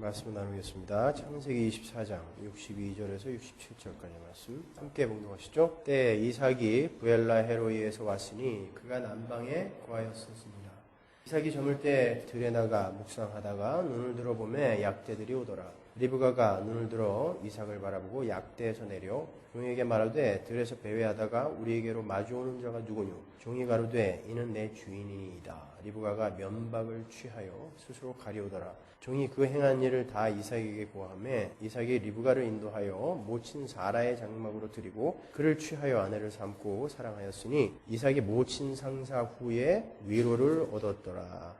말씀을 나누겠습니다. 창세기 24장 62절에서 67절까지 말씀 함께 봉독하시죠. 때에 이삭이 부엘라 헤로이에서 왔으니 그가 남방에 거하였었습니다. 이삭이 저물 때 들에 나가 묵상하다가 눈을 들어보매 약대들이 오더라. 리브가가 눈을 들어 이삭을 바라보고 약대에서 내려 종에게 말하되 들에서 배회하다가 우리에게로 마주오는 자가 누구뇨? 종이 가로되 이는 내 주인이니이다. 리브가가 면박을 취하여 스스로 가려오더라. 종이 그 행한 일을 다 이삭에게 고하매 이삭이 리브가를 인도하여 모친 사라의 장막으로 드리고 그를 취하여 아내를 삼고 사랑하였으니 이삭이 모친 상사 후에 위로를 얻었더라.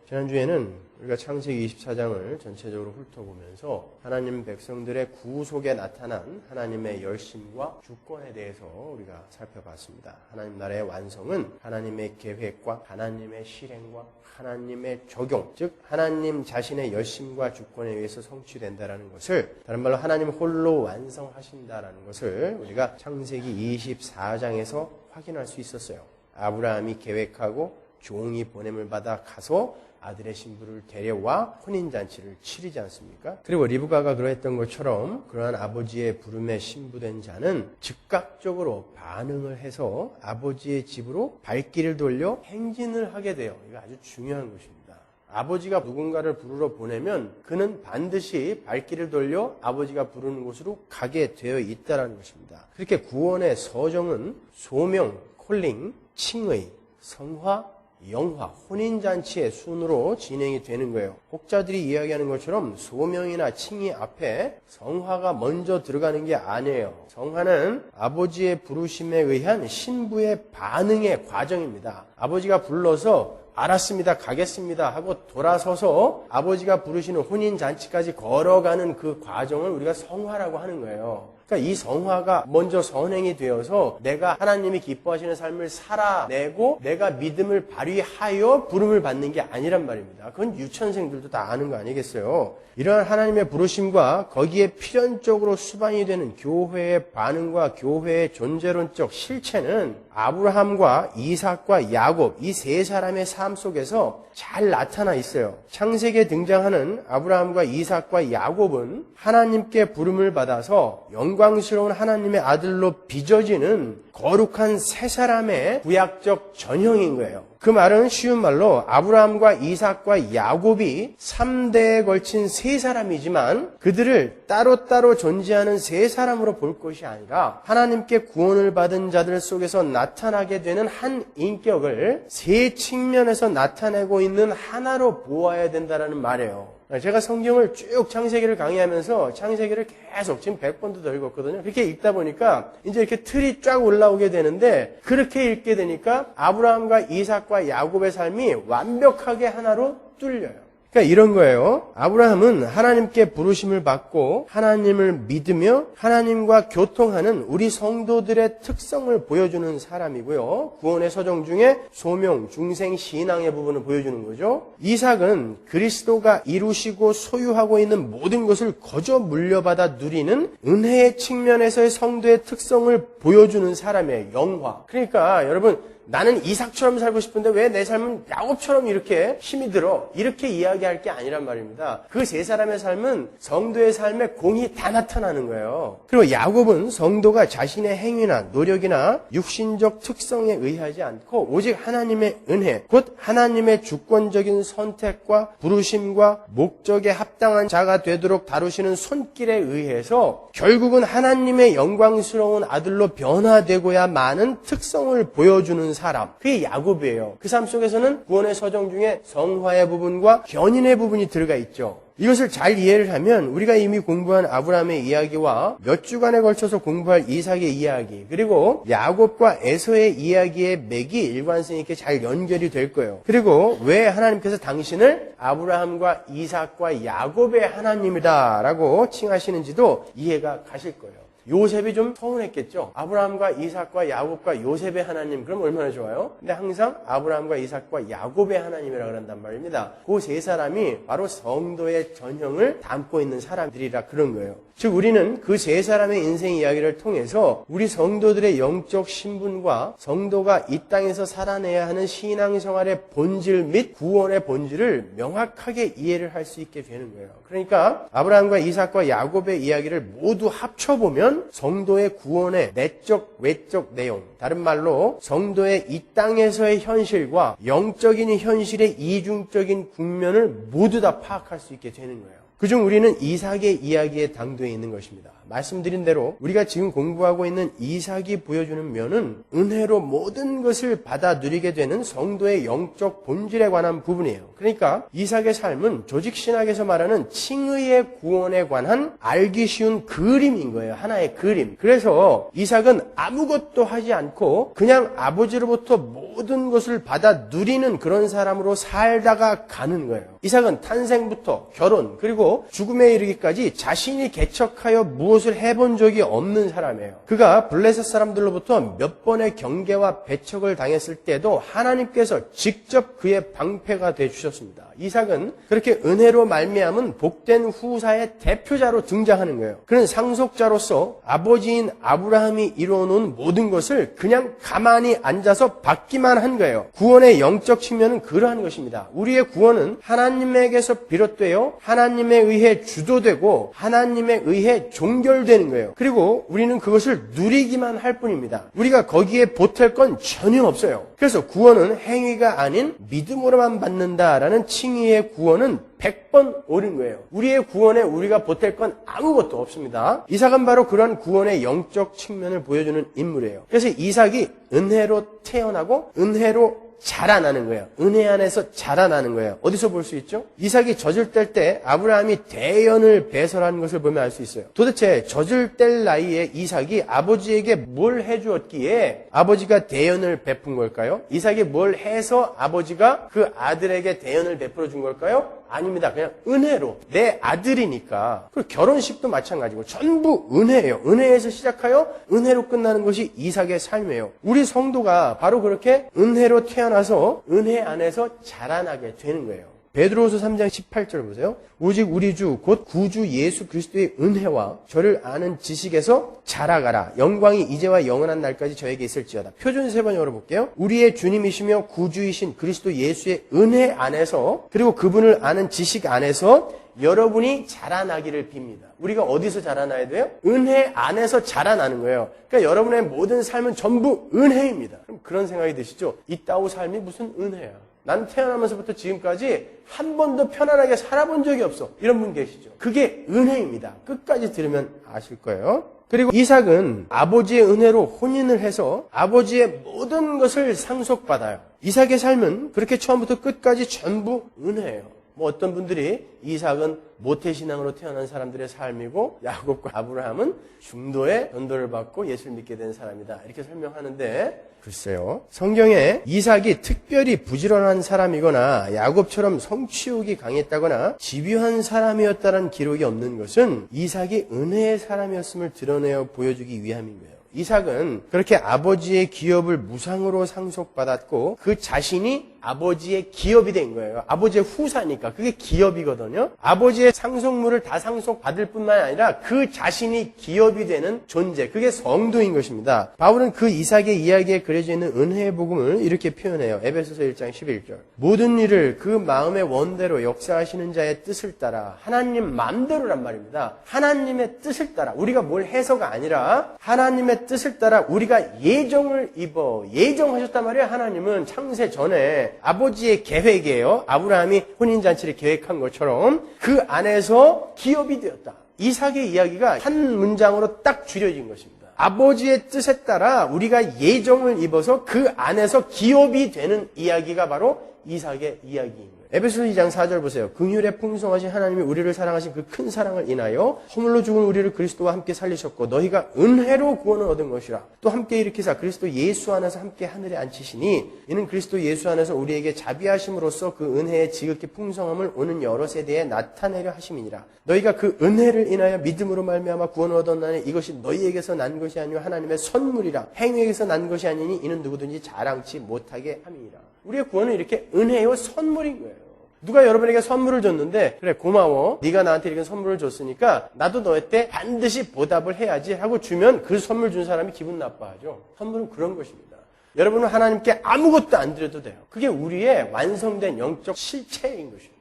지난주에는 우리가 창세기 24장을 전체적으로 훑어보면서 하나님 백성들의 구속에 나타난 하나님의 열심과 주권에 대해서 우리가 살펴봤습니다. 하나님 나라의 완성은 하나님의 계획과 하나님의 실행과 하나님의 적용, 즉 하나님 자신의 열심과 주권에 의해서 성취된다라는 것을, 다른 말로 하나님 홀로 완성하신다라는 것을 우리가 창세기 24장에서 확인할 수 있었어요. 아브라함이 계획하고 종이 보냄을 받아 가서 아들의 신부를 데려와 혼인잔치를 치르지 않습니까? 그리고 리브가가 그러했던 것처럼 그러한 아버지의 부름에 신부된 자는 즉각적으로 반응을 해서 아버지의 집으로 발길을 돌려 행진을 하게 돼요. 이거 아주 중요한 것입니다. 아버지가 누군가를 부르러 보내면 그는 반드시 발길을 돌려 아버지가 부르는 곳으로 가게 되어 있다는 것입니다. 그렇게 구원의 서정은 소명, 콜링, 칭의, 성화, 영화, 혼인잔치의 순으로 진행이 되는 거예요. 혹자들이 이야기하는 것처럼 소명이나 칭의 앞에 성화가 먼저 들어가는 게 아니에요. 성화는 아버지의 부르심에 의한 신부의 반응의 과정입니다. 아버지가 불러서 알았습니다, 가겠습니다 하고 돌아서서 아버지가 부르시는 혼인잔치까지 걸어가는 그 과정을 우리가 성화라고 하는 거예요. 그러니까 이 성화가 먼저 선행이 되어서 내가 하나님이 기뻐하시는 삶을 살아내고 내가 믿음을 발휘하여 부름을 받는 게 아니란 말입니다. 그건 유치원생들도 다 아는 거 아니겠어요? 이러한 하나님의 부르심과 거기에 필연적으로 수반이 되는 교회의 반응과 교회의 존재론적 실체는 아브라함과 이삭과 야곱, 이 세 사람의 삶 속에서 잘 나타나 있어요. 창세기에 등장하는 아브라함과 이삭과 야곱은 하나님께 부름을 받아서 영광스러운 하나님의 아들로 빚어지는 거룩한 세 사람의 구약적 전형인 거예요. 그 말은 쉬운 말로 아브라함과 이삭과 야곱이 3대에 걸친 세 사람이지만 그들을 따로따로 존재하는 세 사람으로 볼 것이 아니라 하나님께 구원을 받은 자들 속에서 나타나게 되는 한 인격을 세 측면에서 나타내고 있는 하나로 보아야 된다는 말이에요. 제가 성경을 쭉 창세기를 강의하면서 창세기를 계속 지금 100번도 더 읽었거든요. 그렇게 읽다 보니까 이제 이렇게 틀이 쫙 올라오게 되는데 그렇게 읽게 되니까 아브라함과 이삭과 야곱의 삶이 완벽하게 하나로 뚫려요. 그러니까 이런 거예요. 아브라함은 하나님께 부르심을 받고 하나님을 믿으며 하나님과 교통하는 우리 성도들의 특성을 보여주는 사람이고요. 구원의 서정 중에 소명, 중생, 신앙의 부분을 보여주는 거죠. 이삭은 그리스도가 이루시고 소유하고 있는 모든 것을 거저 물려받아 누리는 은혜의 측면에서의 성도의 특성을 보여주는 사람이에요. 영화. 그러니까 여러분, 나는 이삭처럼 살고 싶은데 왜 내 삶은 야곱처럼 이렇게 힘이 들어? 이렇게 이야기할 게 아니란 말입니다. 그 세 사람의 삶은 성도의 삶에 공이 다 나타나는 거예요. 그리고 야곱은 성도가 자신의 행위나 노력이나 육신적 특성에 의하지 않고 오직 하나님의 은혜, 곧 하나님의 주권적인 선택과 부르심과 목적에 합당한 자가 되도록 다루시는 손길에 의해서 결국은 하나님의 영광스러운 아들로 변화되고야 마는 특성을 보여주는 사람, 그게 야곱이에요. 그 삶 속에서는 구원의 서정 중에 성화의 부분과 견인의 부분이 들어가 있죠. 이것을 잘 이해를 하면 우리가 이미 공부한 아브라함의 이야기와 몇 주간에 걸쳐서 공부할 이삭의 이야기, 그리고 야곱과 에서의 이야기의 맥이 일관성 있게 잘 연결이 될 거예요. 그리고 왜 하나님께서 당신을 아브라함과 이삭과 야곱의 하나님이다라고 칭하시는지도 이해가 가실 거예요. 요셉이 좀 서운했겠죠. 아브라함과 이삭과 야곱과 요셉의 하나님, 그럼 얼마나 좋아요? 근데 항상 아브라함과 이삭과 야곱의 하나님이라 그런단 말입니다. 그 세 사람이 바로 성도의 전형을 담고 있는 사람들이라 그런 거예요. 즉 우리는 그 세 사람의 인생 이야기를 통해서 우리 성도들의 영적 신분과 성도가 이 땅에서 살아내야 하는 신앙생활의 본질 및 구원의 본질을 명확하게 이해를 할 수 있게 되는 거예요. 그러니까 아브라함과 이삭과 야곱의 이야기를 모두 합쳐보면 성도의 구원의 내적 외적 내용, 다른 말로 성도의 이 땅에서의 현실과 영적인 현실의 이중적인 국면을 모두 다 파악할 수 있게 되는 거예요. 그중 우리는 이삭의 이야기에 당도해 있는 것입니다. 말씀드린 대로 우리가 지금 공부하고 있는 이삭이 보여주는 면은 은혜로 모든 것을 받아 누리게 되는 성도의 영적 본질에 관한 부분이에요. 그러니까 이삭의 삶은 조직신학에서 말하는 칭의의 구원에 관한 알기 쉬운 그림인 거예요. 하나의 그림. 그래서 이삭은 아무것도 하지 않고 그냥 아버지로부터 모든 것을 받아 누리는 그런 사람으로 살다가 가는 거예요. 이삭은 탄생부터 결혼 그리고 죽음에 이르기까지 자신이 개척하여 무엇을 해본 적이 없는 사람이에요. 그가 블레셋 사람들로부터 몇 번의 경계와 배척을 당했을 때도 하나님께서 직접 그의 방패가 되어주셨습니다. 이삭은 그렇게 은혜로 말미암은 복된 후사의 대표자로 등장하는 거예요. 그는 상속자로서 아버지인 아브라함이 이루어놓은 모든 것을 그냥 가만히 앉아서 받기만 한 거예요. 구원의 영적 측면은 그러한 것입니다. 우리의 구원은 하나님에게서 비롯되어 하나님에 의해 주도되고 하나님에 의해 종결되는 거예요. 그리고 우리는 그것을 누리기만 할 뿐입니다. 우리가 거기에 보탤 건 전혀 없어요. 그래서 구원은 행위가 아닌 믿음으로만 받는다라는 칭의의 구원은 100번 옳은 거예요. 우리의 구원에 우리가 보탤 건 아무것도 없습니다. 이삭은 바로 그런 구원의 영적 측면을 보여주는 인물이에요. 그래서 이삭이 은혜로 태어나고 은혜로 자라나는 거예요. 은혜 안에서 자라나는 거예요. 어디서 볼 수 있죠? 이삭이 젖을 뗄 때 아브라함이 대연을 배설하는 것을 보면 알 수 있어요. 도대체 젖을 뗄 나이에 이삭이 아버지에게 뭘 해주었기에 아버지가 대연을 베푼 걸까요? 이삭이 뭘 해서 아버지가 그 아들에게 대연을 베풀어 준 걸까요? 아닙니다. 그냥 은혜로. 내 아들이니까. 그리고 결혼식도 마찬가지고 전부 은혜예요. 은혜에서 시작하여 은혜로 끝나는 것이 이삭의 삶이에요. 우리 성도가 바로 그렇게 은혜로 태어나서 은혜 안에서 자라나게 되는 거예요. 베드로후서 3장 18절 보세요. 오직 우리 주 곧 구주 예수 그리스도의 은혜와 저를 아는 지식에서 자라가라. 영광이 이제와 영원한 날까지 저에게 있을지어다. 표준 3번 열어볼게요. 우리의 주님이시며 구주이신 그리스도 예수의 은혜 안에서 그리고 그분을 아는 지식 안에서 여러분이 자라나기를 빕니다. 우리가 어디서 자라나야 돼요? 은혜 안에서 자라나는 거예요. 그러니까 여러분의 모든 삶은 전부 은혜입니다. 그럼 그런 생각이 드시죠? 이따오 삶이 무슨 은혜야. 난 태어나면서부터 지금까지 한 번도 편안하게 살아본 적이 없어. 이런 분 계시죠? 그게 은혜입니다. 끝까지 들으면 아실 거예요. 그리고 이삭은 아버지의 은혜로 혼인을 해서 아버지의 모든 것을 상속받아요. 이삭의 삶은 그렇게 처음부터 끝까지 전부 은혜예요. 어떤 분들이 이삭은 모태신앙으로 태어난 사람들의 삶이고 야곱과 아브라함은 중도의 전도를 받고 예수를 믿게 된 사람이다. 이렇게 설명하는데 글쎄요. 성경에 이삭이 특별히 부지런한 사람이거나 야곱처럼 성취욕이 강했다거나 집요한 사람이었다는 기록이 없는 것은 이삭이 은혜의 사람이었음을 드러내어 보여주기 위함인 거예요. 이삭은 그렇게 아버지의 기업을 무상으로 상속받았고 그 자신이 아버지의 기업이 된 거예요. 아버지의 후사니까 그게 기업이거든요. 아버지의 상속물을 다 상속받을 뿐만 아니라 그 자신이 기업이 되는 존재, 그게 성도인 것입니다. 바울은 그 이삭의 이야기에 그려져 있는 은혜의 복음을 이렇게 표현해요. 에베소서 1장 11절. 모든 일을 그 마음의 원대로 역사하시는 자의 뜻을 따라 하나님 마음대로란 말입니다. 하나님의 뜻을 따라 우리가 뭘 해서가 아니라 하나님의 뜻을 따라 우리가 예정을 입어 예정하셨단 말이에요. 하나님은 창세 전에 아버지의 계획이에요. 아브라함이 혼인잔치를 계획한 것처럼 그 안에서 기업이 되었다. 이삭의 이야기가 한 문장으로 딱 줄여진 것입니다. 아버지의 뜻에 따라 우리가 예정을 입어서 그 안에서 기업이 되는 이야기가 바로 이삭의 이야기인 거예요. 에베소서 2장 4절 보세요. 긍휼에 풍성하신 하나님이 우리를 사랑하신 그 큰 사랑을 인하여 허물로 죽은 우리를 그리스도와 함께 살리셨고 너희가 은혜로 구원을 얻은 것이라. 또 함께 일으키사 그리스도 예수 안에서 함께 하늘에 앉히시니 이는 그리스도 예수 안에서 우리에게 자비하심으로써 그 은혜의 지극히 풍성함을 오는 여러 세대에 나타내려 하심이니라. 너희가 그 은혜를 인하여 믿음으로 말미암아 구원을 얻었나니 이것이 너희에게서 난 것이 아니요 하나님의 선물이라. 행위에게서 난 것이 아니니 이는 누구든지 자랑치 못하게 함이니라. 우리의 구원은 이렇게 은혜요 선물인 거예요. 누가 여러분에게 선물을 줬는데 그래 고마워 네가 나한테 이렇게 선물을 줬으니까 나도 너한테 반드시 보답을 해야지 하고 주면 그 선물 준 사람이 기분 나빠하죠. 선물은 그런 것입니다. 여러분은 하나님께 아무것도 안 드려도 돼요. 그게 우리의 완성된 영적 실체인 것입니다.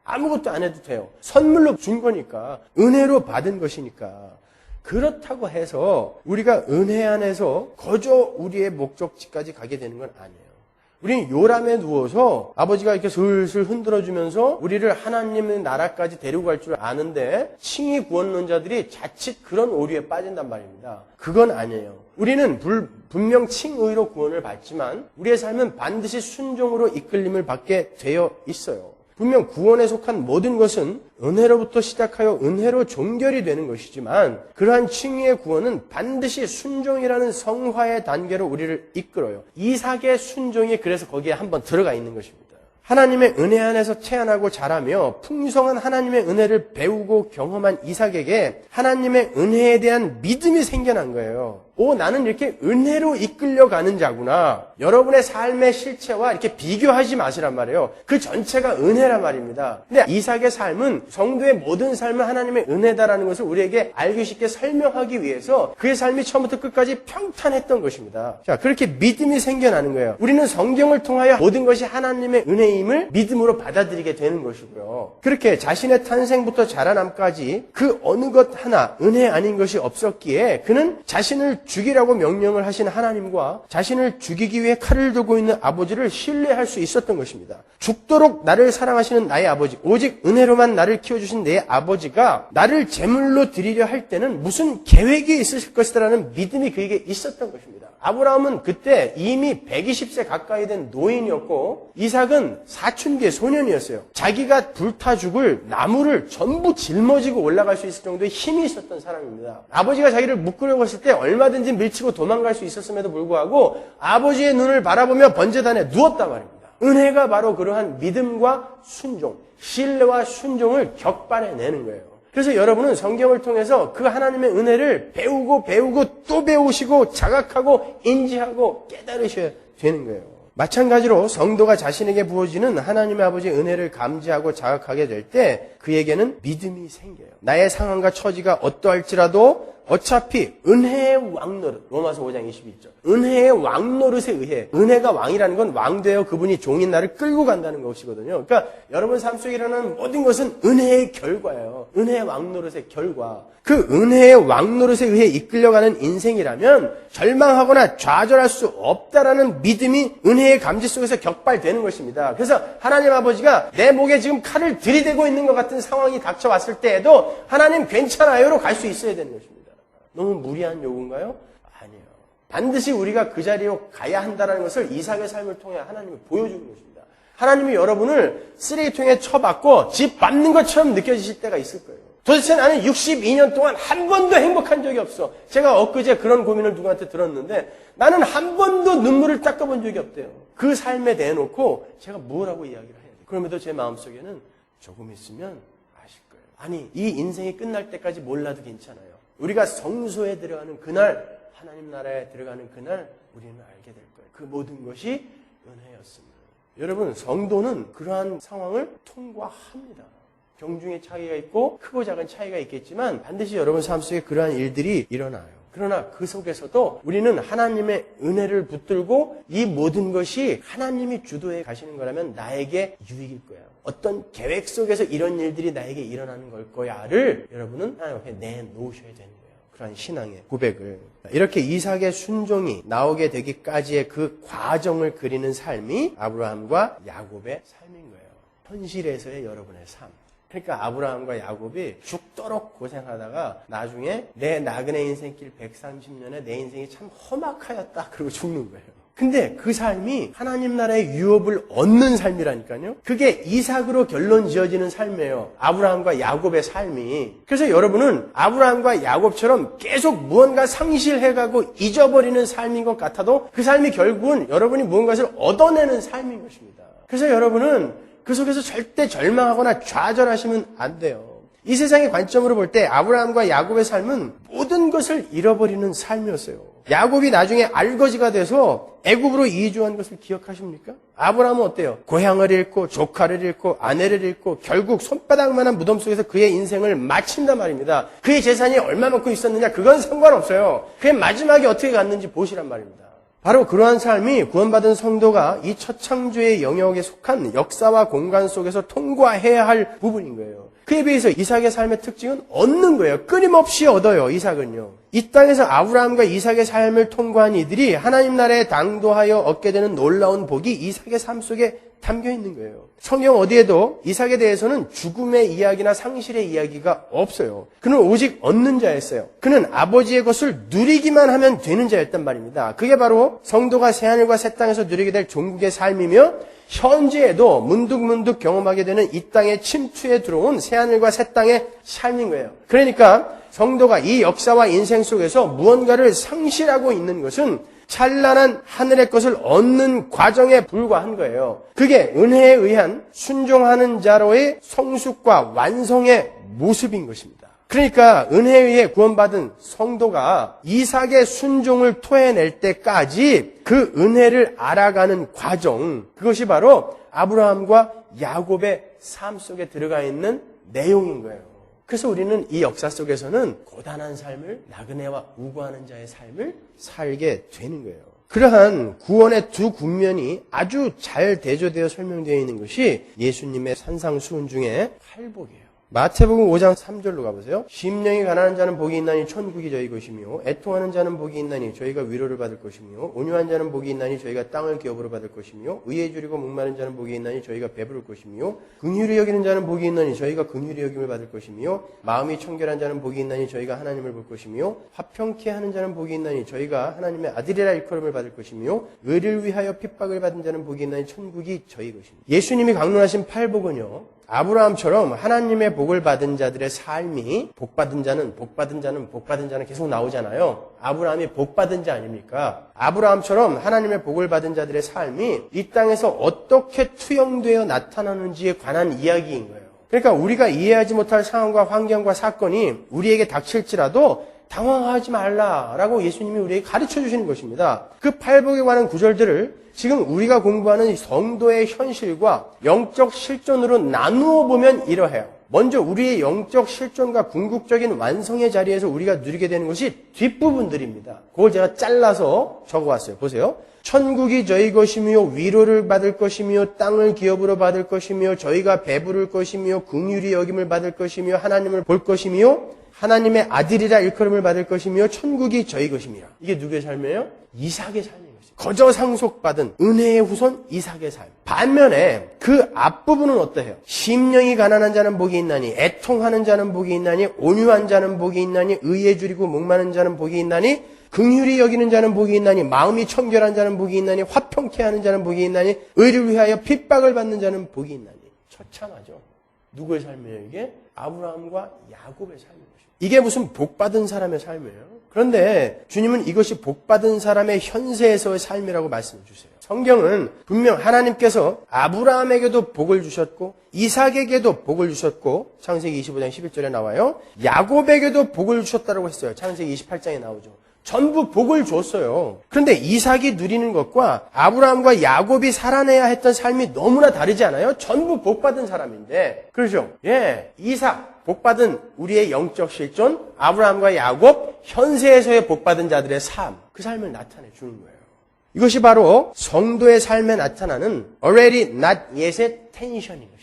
아무것도 안 해도 돼요. 선물로 준 거니까 은혜로 받은 것이니까. 그렇다고 해서 우리가 은혜 안에서 거저 우리의 목적지까지 가게 되는 건 아니에요. 우리는 요람에 누워서 아버지가 이렇게 슬슬 흔들어주면서 우리를 하나님의 나라까지 데리고 갈 줄 아는데 칭의 구원론자들이 자칫 그런 오류에 빠진단 말입니다. 그건 아니에요. 우리는 분명 칭의로 구원을 받지만 우리의 삶은 반드시 순종으로 이끌림을 받게 되어 있어요. 분명 구원에 속한 모든 것은 은혜로부터 시작하여 은혜로 종결이 되는 것이지만 그러한 칭의의 구원은 반드시 순종이라는 성화의 단계로 우리를 이끌어요. 이삭의 순종이 그래서 거기에 한번 들어가 있는 것입니다. 하나님의 은혜 안에서 태어나고 자라며 풍성한 하나님의 은혜를 배우고 경험한 이삭에게 하나님의 은혜에 대한 믿음이 생겨난 거예요. 나는 이렇게 은혜로 이끌려가는 자구나. 여러분의 삶의 실체와 이렇게 비교하지 마시란 말이에요. 그 전체가 은혜란 말입니다. 근데 이삭의 삶은 성도의 모든 삶은 하나님의 은혜다라는 것을 우리에게 알기 쉽게 설명하기 위해서 그의 삶이 처음부터 끝까지 평탄했던 것입니다. 자, 그렇게 믿음이 생겨나는 거예요. 우리는 성경을 통하여 모든 것이 하나님의 은혜임을 믿음으로 받아들이게 되는 것이고요. 그렇게 자신의 탄생부터 자라남까지 그 어느 것 하나 은혜 아닌 것이 없었기에 그는 자신을 죽이라고 명령을 하신 하나님과 자신을 죽이기 위해 칼을 들고 있는 아버지를 신뢰할 수 있었던 것입니다. 죽도록 나를 사랑하시는 나의 아버지, 오직 은혜로만 나를 키워주신 내 아버지가 나를 제물로 드리려 할 때는 무슨 계획이 있으실 것이라는 믿음이 그에게 있었던 것입니다. 아브라함은 그때 이미 120세 가까이 된 노인이었고 이삭은 사춘기의 소년이었어요. 자기가 불타 죽을 나무를 전부 짊어지고 올라갈 수 있을 정도의 힘이 있었던 사람입니다. 아버지가 자기를 묶으려고 했을 때 얼마든지 밀치고 도망갈 수 있었음에도 불구하고 아버지의 눈을 바라보며 번제단에 누웠단 말입니다. 은혜가 바로 그러한 믿음과 순종, 신뢰와 순종을 격발해내는 거예요. 그래서 여러분은 성경을 통해서 그 하나님의 은혜를 배우고 또 배우시고 자각하고 인지하고 깨달으셔야 되는 거예요. 마찬가지로 성도가 자신에게 부어지는 하나님의 아버지의 은혜를 감지하고 자각하게 될 때 그에게는 믿음이 생겨요. 나의 상황과 처지가 어떠할지라도 어차피 은혜의 왕노릇, 로마서 5장 22절. 은혜의 왕노릇에 의해, 은혜가 왕이라는 건 왕되어 그분이 종인 나를 끌고 간다는 것이거든요. 그러니까 여러분 삶 속에 일어나는 모든 것은 은혜의 결과예요. 은혜의 왕노릇의 결과. 그 은혜의 왕노릇에 의해 이끌려가는 인생이라면 절망하거나 좌절할 수 없다라는 믿음이 은혜의 감지 속에서 격발되는 것입니다. 그래서 하나님 아버지가 내 목에 지금 칼을 들이대고 있는 것 같은 상황이 닥쳐왔을 때에도 하나님 괜찮아요로 갈 수 있어야 되는 것입니다. 너무 무리한 요구인가요? 아니에요. 반드시 우리가 그 자리로 가야 한다는 것을 이삭의 삶을 통해 하나님이 보여주는 것입니다. 하나님이 여러분을 쓰레기통에 쳐박고 집 밟는 것처럼 느껴지실 때가 있을 거예요. 도대체 나는 62년 동안 한 번도 행복한 적이 없어. 제가 엊그제 그런 고민을 누구한테 들었는데 나는 한 번도 눈물을 닦아본 적이 없대요. 그 삶에 대놓고 제가 뭐라고 이야기를 해야 돼요. 그럼에도 제 마음속에는 조금 있으면 아실 거예요. 아니, 이 인생이 끝날 때까지 몰라도 괜찮아요. 우리가 성소에 들어가는 그날, 하나님 나라에 들어가는 그날 우리는 알게 될 거예요. 그 모든 것이 은혜였습니다. 여러분, 성도는 그러한 상황을 통과합니다. 경중의 차이가 있고 크고 작은 차이가 있겠지만 반드시 여러분 삶 속에 그러한 일들이 일어나요. 그러나 그 속에서도 우리는 하나님의 은혜를 붙들고 이 모든 것이 하나님이 주도해 가시는 거라면 나에게 유익일 거야. 어떤 계획 속에서 이런 일들이 나에게 일어나는 걸 거야를 여러분은 하나님 앞에 내놓으셔야 되는 거예요. 그런 신앙의 고백을. 이렇게 이삭의 순종이 나오게 되기까지의 그 과정을 그리는 삶이 아브라함과 야곱의 삶인 거예요. 현실에서의 여러분의 삶. 그러니까 아브라함과 야곱이 죽도록 고생하다가 나중에 내 나그네 인생길 130년에 내 인생이 참 험악하였다. 그러고 죽는 거예요. 근데 그 삶이 하나님 나라의 유업을 얻는 삶이라니까요. 그게 이삭으로 결론 지어지는 삶이에요. 아브라함과 야곱의 삶이. 그래서 여러분은 아브라함과 야곱처럼 계속 무언가 상실해가고 잊어버리는 삶인 것 같아도 그 삶이 결국은 여러분이 무언가를 얻어내는 삶인 것입니다. 그래서 여러분은 그 속에서 절대 절망하거나 좌절하시면 안 돼요. 이 세상의 관점으로 볼 때 아브라함과 야곱의 삶은 모든 것을 잃어버리는 삶이었어요. 야곱이 나중에 알거지가 돼서 애굽으로 이주한 것을 기억하십니까? 아브라함은 어때요? 고향을 잃고 조카를 잃고 아내를 잃고 결국 손바닥만한 무덤 속에서 그의 인생을 마친단 말입니다. 그의 재산이 얼마만큼 있었느냐 그건 상관없어요. 그의 마지막에 어떻게 갔는지 보시란 말입니다. 바로 그러한 삶이 구원받은 성도가 이 첫창조의 영역에 속한 역사와 공간 속에서 통과해야 할 부분인 거예요. 그에 비해서 이삭의 삶의 특징은 얻는 거예요. 끊임없이 얻어요. 이삭은요. 이 땅에서 아브라함과 이삭의 삶을 통과한 이들이 하나님 나라에 당도하여 얻게 되는 놀라운 복이 이삭의 삶 속에 담겨 있는 거예요. 성경 어디에도 이삭에 대해서는 죽음의 이야기나 상실의 이야기가 없어요. 그는 오직 얻는 자였어요. 그는 아버지의 것을 누리기만 하면 되는 자였단 말입니다. 그게 바로 성도가 새하늘과 새 땅에서 누리게 될 종국의 삶이며 현재에도 문득문득 경험하게 되는 이 땅의 침투에 들어온 새하늘과 새 땅의 삶인 거예요. 그러니까 성도가 이 역사와 인생 속에서 무언가를 상실하고 있는 것은 찬란한 하늘의 것을 얻는 과정에 불과한 거예요. 그게 은혜에 의한 순종하는 자로의 성숙과 완성의 모습인 것입니다. 그러니까 은혜에 의해 구원받은 성도가 이삭의 순종을 토해낼 때까지 그 은혜를 알아가는 과정, 그것이 바로 아브라함과 야곱의 삶 속에 들어가 있는 내용인 거예요. 그래서 우리는 이 역사 속에서는 고단한 삶을, 나그네와 우고하는 자의 삶을 살게 되는 거예요. 그러한 구원의 두 국면이 아주 잘 대조되어 설명되어 있는 것이 예수님의 산상수훈 중에 팔복이에요. 마태복음 5장 3절로 가보세요. 심령이 가난한 자는 복이 있나니 천국이 저희 것이며 애통하는 자는 복이 있나니 저희가 위로를 받을 것이며 온유한 자는 복이 있나니 저희가 땅을 기업으로 받을 것이며 의에 줄이고 목마른 자는 복이 있나니 저희가 배부를 것이며 긍휼히 여기는 자는 복이 있나니 저희가 긍휼히 여김을 받을 것이며 마음이 청결한 자는 복이 있나니 저희가 하나님을 볼 것이며 화평케 하는 자는 복이 있나니 저희가 하나님의 아들이라 일컬음을 받을 것이며 의를 위하여 핍박을 받은 자는 복이 있나니 천국이 저희 것입니다. 예수님이 강론하신 팔복은요, 아브라함처럼 하나님의 복을 받은 자들의 삶이 복받은 자는 계속 나오잖아요. 아브라함이 복받은 자 아닙니까? 아브라함처럼 하나님의 복을 받은 자들의 삶이 이 땅에서 어떻게 투영되어 나타나는지에 관한 이야기인 거예요. 그러니까 우리가 이해하지 못할 상황과 환경과 사건이 우리에게 닥칠지라도 당황하지 말라라고 예수님이 우리에게 가르쳐 주시는 것입니다. 그 팔복에 관한 구절들을 지금 우리가 공부하는 성도의 현실과 영적 실존으로 나누어 보면 이러해요. 먼저 우리의 영적 실존과 궁극적인 완성의 자리에서 우리가 누리게 되는 것이 뒷부분들입니다. 그걸 제가 잘라서 적어왔어요. 보세요. 천국이 저희 것이며 위로를 받을 것이며 땅을 기업으로 받을 것이며 저희가 배부를 것이며 긍휼히 여김을 받을 것이며 하나님을 볼 것이며 하나님의 아들이라 일컬음을 받을 것이며 천국이 저희 것이며. 이게 누구의 삶이에요? 이삭의 삶이에요. 거저 상속받은 은혜의 후손 이삭의 삶. 반면에 그 앞부분은 어떠해요? 심령이 가난한 자는 복이 있나니 애통하는 자는 복이 있나니 온유한 자는 복이 있나니 의에 줄이고 목마른 자는 복이 있나니 긍휼히 여기는 자는 복이 있나니 마음이 청결한 자는 복이 있나니 화평케 하는 자는 복이 있나니 의를 위하여 핍박을 받는 자는 복이 있나니. 처참하죠. 누구의 삶이에요 이게? 아브라함과 야곱의 삶인 것입니다. 이게 무슨 복받은 사람의 삶이에요? 그런데 주님은 이것이 복받은 사람의 현세에서의 삶이라고 말씀해 주세요. 성경은 분명 하나님께서 아브라함에게도 복을 주셨고 이삭에게도 복을 주셨고 창세기 25장 11절에 나와요. 야곱에게도 복을 주셨다고 했어요. 창세기 28장에 나오죠. 전부 복을 줬어요. 그런데 이삭이 누리는 것과 아브라함과 야곱이 살아내야 했던 삶이 너무나 다르지 않아요? 전부 복받은 사람인데. 그렇죠? 예, 이삭 복받은 우리의 영적 실존, 아브라함과 야곱 현세에서의 복받은 자들의 삶, 그 삶을 나타내 주는 거예요. 이것이 바로 성도의 삶에 나타나는 already not yet의 텐션인 것입니다.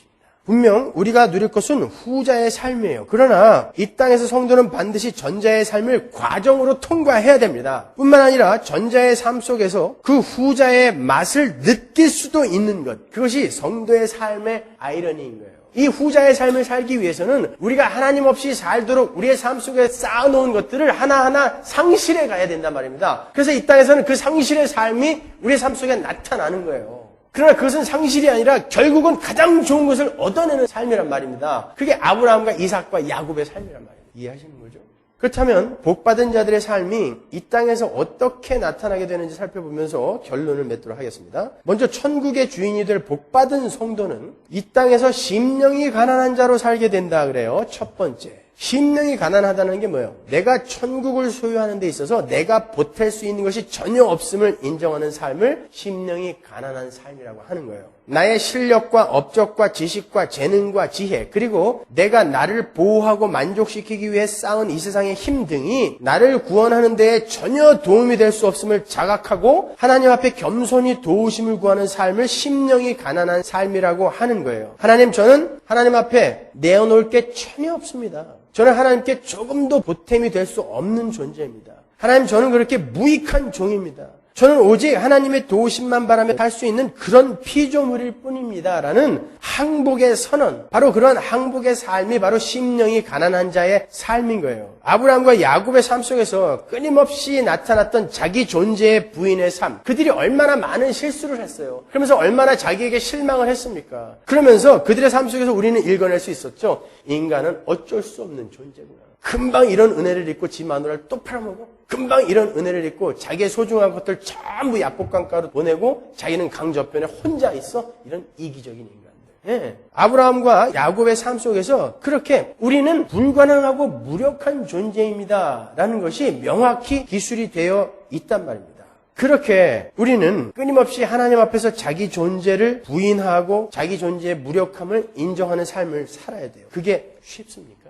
분명 우리가 누릴 것은 후자의 삶이에요. 그러나 이 땅에서 성도는 반드시 전자의 삶을 과정으로 통과해야 됩니다. 뿐만 아니라 전자의 삶 속에서 그 후자의 맛을 느낄 수도 있는 것. 그것이 성도의 삶의 아이러니인 거예요. 이 후자의 삶을 살기 위해서는 우리가 하나님 없이 살도록 우리의 삶 속에 쌓아놓은 것들을 하나하나 상실해 가야 된단 말입니다. 그래서 이 땅에서는 그 상실의 삶이 우리의 삶 속에 나타나는 거예요. 그러나 그것은 상실이 아니라 결국은 가장 좋은 것을 얻어내는 삶이란 말입니다. 그게 아브라함과 이삭과 야곱의 삶이란 말이에요. 이해하시는 거죠? 그렇다면 복받은 자들의 삶이 이 땅에서 어떻게 나타나게 되는지 살펴보면서 결론을 맺도록 하겠습니다. 먼저 천국의 주인이 될 복받은 성도는 이 땅에서 심령이 가난한 자로 살게 된다 그래요. 첫 번째. 심령이 가난하다는 게 뭐예요? 내가 천국을 소유하는 데 있어서 내가 보탤 수 있는 것이 전혀 없음을 인정하는 삶을 심령이 가난한 삶이라고 하는 거예요. 나의 실력과 업적과 지식과 재능과 지혜, 그리고 내가 나를 보호하고 만족시키기 위해 쌓은 이 세상의 힘 등이 나를 구원하는 데에 전혀 도움이 될 수 없음을 자각하고 하나님 앞에 겸손히 도우심을 구하는 삶을 심령이 가난한 삶이라고 하는 거예요. 하나님, 저는 하나님 앞에 내어놓을 게 전혀 없습니다. 저는 하나님께 조금도 보탬이 될 수 없는 존재입니다. 하나님, 저는 그렇게 무익한 종입니다. 저는 오직 하나님의 도우심만 바라며 살 수 있는 그런 피조물일 뿐입니다. 라는 항복의 선언, 바로 그런 항복의 삶이 바로 심령이 가난한 자의 삶인 거예요. 아브라함과 야곱의 삶 속에서 끊임없이 나타났던 자기 존재의 부인의 삶, 그들이 얼마나 많은 실수를 했어요. 그러면서 얼마나 자기에게 실망을 했습니까? 그러면서 그들의 삶 속에서 우리는 읽어낼 수 있었죠. 인간은 어쩔 수 없는 존재구나. 금방 이런 은혜를 잊고 지 마누라를 또 팔아먹어. 금방 이런 은혜를 잊고 자기의 소중한 것들 전부 약복강가로 보내고 자기는 강저변에 혼자 있어. 이런 이기적인 인간들. 예. 아브라함과 야곱의 삶 속에서 그렇게 우리는 불가능하고 무력한 존재입니다. 라는 것이 명확히 기술이 되어 있단 말입니다. 그렇게 우리는 끊임없이 하나님 앞에서 자기 존재를 부인하고 자기 존재의 무력함을 인정하는 삶을 살아야 돼요. 그게 쉽습니까?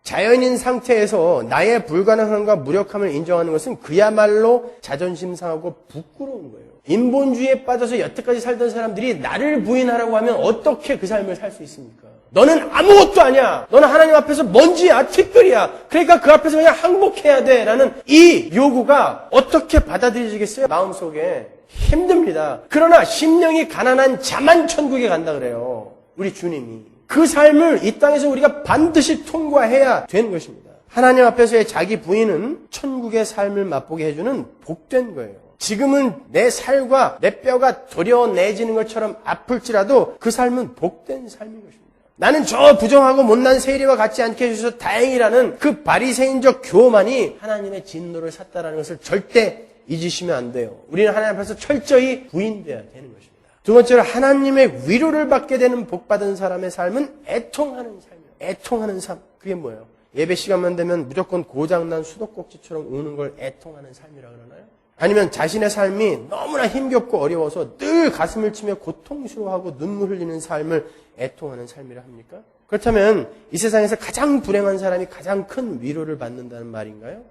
자연인 상태에서 나의 불가능함과 무력함을 인정하는 것은 그야말로 자존심 상하고 부끄러운 거예요. 인본주의에 빠져서 여태까지 살던 사람들이 나를 부인하라고 하면 어떻게 그 삶을 살 수 있습니까? 너는 아무것도 아니야. 너는 하나님 앞에서 먼지야, 티끌이야. 그러니까 그 앞에서 그냥 항복해야 돼. 라는 이 요구가 어떻게 받아들여지겠어요? 마음속에 힘듭니다. 그러나 심령이 가난한 자만 천국에 간다 그래요. 우리 주님이. 그 삶을 이 땅에서 우리가 반드시 통과해야 되는 것입니다. 하나님 앞에서의 자기 부인은 천국의 삶을 맛보게 해주는 복된 거예요. 지금은 내 살과 내 뼈가 도려내지는 것처럼 아플지라도 그 삶은 복된 삶인 것입니다. 나는 저 부정하고 못난 세리와 같지 않게 해주셔서 다행이라는 그 바리새인적 교만이 하나님의 진노를 샀다라는 것을 절대 잊으시면 안 돼요. 우리는 하나님 앞에서 철저히 부인되어야 되는 것입니다. 두 번째로 하나님의 위로를 받게 되는 복받은 사람의 삶은 애통하는 삶이에요. 애통하는 삶. 그게 뭐예요? 예배 시간만 되면 무조건 고장난 수도꼭지처럼 우는 걸 애통하는 삶이라 그러나요? 아니면 자신의 삶이 너무나 힘겹고 어려워서 늘 가슴을 치며 고통스러워하고 눈물 흘리는 삶을 애통하는 삶이라 합니까? 그렇다면 이 세상에서 가장 불행한 사람이 가장 큰 위로를 받는다는 말인가요?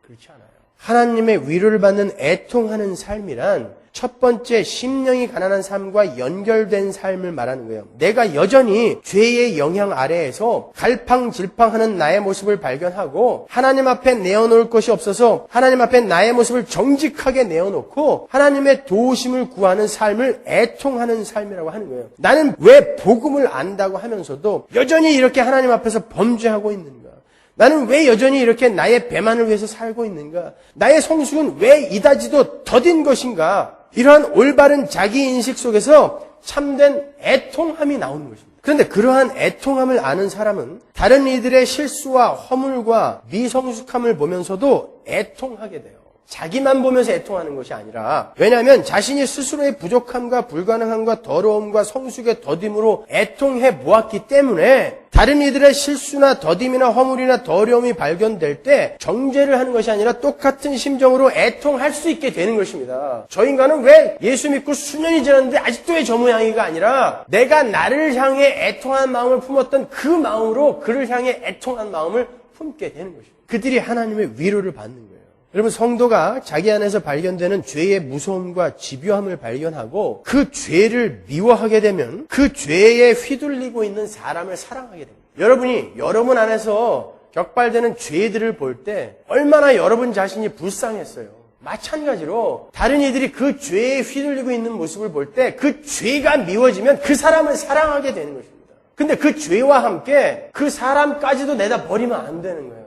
그렇지 않아요. 하나님의 위로를 받는 애통하는 삶이란 첫 번째 심령이 가난한 삶과 연결된 삶을 말하는 거예요. 내가 여전히 죄의 영향 아래에서 갈팡질팡하는 나의 모습을 발견하고 하나님 앞에 내어놓을 것이 없어서 하나님 앞에 나의 모습을 정직하게 내어놓고 하나님의 도우심을 구하는 삶을 애통하는 삶이라고 하는 거예요. 나는 왜 복음을 안다고 하면서도 여전히 이렇게 하나님 앞에서 범죄하고 있는가? 나는 왜 여전히 이렇게 나의 배만을 위해서 살고 있는가? 나의 성숙은 왜 이다지도 더딘 것인가? 이러한 올바른 자기인식 속에서 참된 애통함이 나오는 것입니다. 그런데 그러한 애통함을 아는 사람은 다른 이들의 실수와 허물과 미성숙함을 보면서도 애통하게 돼요. 자기만 보면서 애통하는 것이 아니라, 왜냐하면 자신이 스스로의 부족함과 불가능함과 더러움과 성숙의 더딤으로 애통해 보았기 때문에 다른 이들의 실수나 더딤이나 허물이나 더러움이 발견될 때 정죄를 하는 것이 아니라 똑같은 심정으로 애통할 수 있게 되는 것입니다. 저 인간은 왜 예수 믿고 수년이 지났는데 아직도 왜 저 모양이가 아니라 내가 나를 향해 애통한 마음을 품었던 그 마음으로 그를 향해 애통한 마음을 품게 되는 것입니다. 그들이 하나님의 위로를 받는 거예요. 여러분, 성도가 자기 안에서 발견되는 죄의 무서움과 집요함을 발견하고 그 죄를 미워하게 되면 그 죄에 휘둘리고 있는 사람을 사랑하게 됩니다. 여러분이 여러분 안에서 격발되는 죄들을 볼 때 얼마나 여러분 자신이 불쌍했어요. 마찬가지로 다른 이들이 그 죄에 휘둘리고 있는 모습을 볼 때 그 죄가 미워지면 그 사람을 사랑하게 되는 것입니다. 근데 그 죄와 함께 그 사람까지도 내다 버리면 안 되는 거예요.